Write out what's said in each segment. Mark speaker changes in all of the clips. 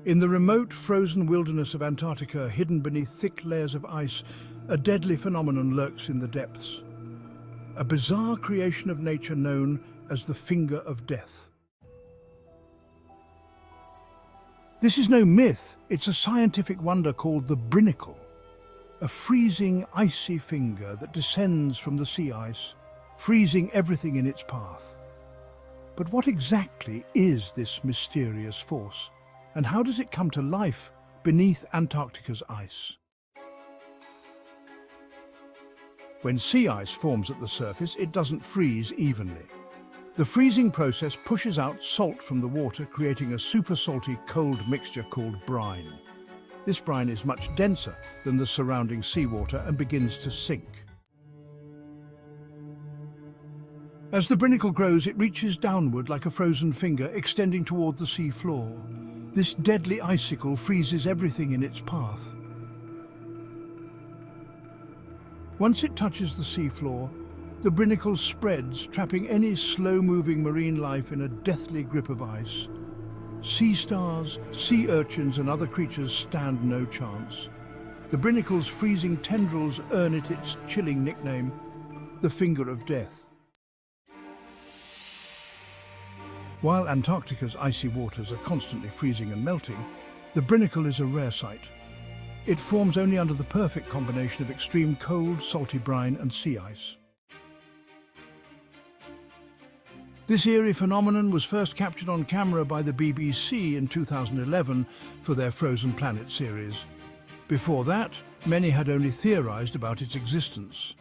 Speaker 1: In the remote, frozen wilderness of Antarctica, hidden beneath thick layers of ice, a deadly phenomenon lurks in the depths. A bizarre creation of nature known as the finger of death. This is no myth, it's a scientific wonder called the Brinicle, a freezing, icy finger that descends from the sea ice, freezing everything in its path. But what exactly is this mysterious force, and how does it come to life beneath Antarctica's ice? When sea ice forms at the surface, it doesn't freeze evenly. The freezing process pushes out salt from the water, creating a super salty, cold mixture called brine. This brine is much denser than the surrounding seawater and begins to sink. As the brinicle grows, it reaches downward like a frozen finger, extending toward the sea floor. This deadly icicle freezes everything in its path. Once it touches the seafloor, the brinicle spreads, trapping any slow-moving marine life in a deathly grip of ice. Sea stars, sea urchins and other creatures stand no chance. The brinicle's freezing tendrils earn it its chilling nickname, the finger of death. While Antarctica's icy waters are constantly freezing and melting, the brinicle is a rare sight. It forms only under the perfect combination of extreme cold, salty brine and sea ice. This eerie phenomenon was first captured on camera by the BBC in 2011 for their Frozen Planet series. Before that, many had only theorized about its existence.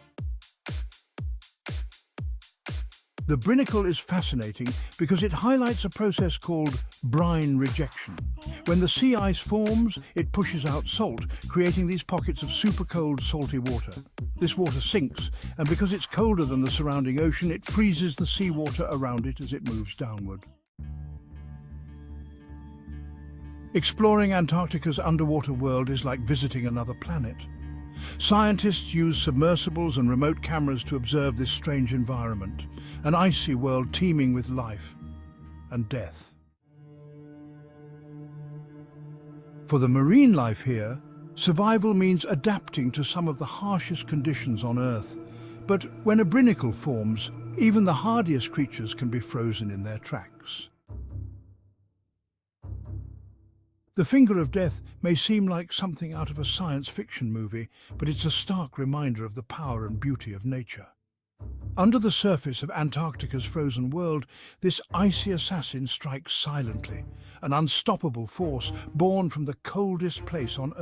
Speaker 1: The brinicle is fascinating because it highlights a process called brine rejection. When the sea ice forms, it pushes out salt, creating these pockets of super cold, salty water. This water sinks, and because it's colder than the surrounding ocean, it freezes the seawater around it as it moves downward. Exploring Antarctica's underwater world is like visiting another planet. Scientists use submersibles and remote cameras to observe this strange environment, an icy world teeming with life and death. For the marine life here, survival means adapting to some of the harshest conditions on Earth. But when a brinicle forms, even the hardiest creatures can be frozen in their tracks. The finger of death may seem like something out of a science fiction movie, but it's a stark reminder of the power and beauty of nature. Under the surface of Antarctica's frozen world, this icy assassin strikes silently, an unstoppable force born from the coldest place on Earth.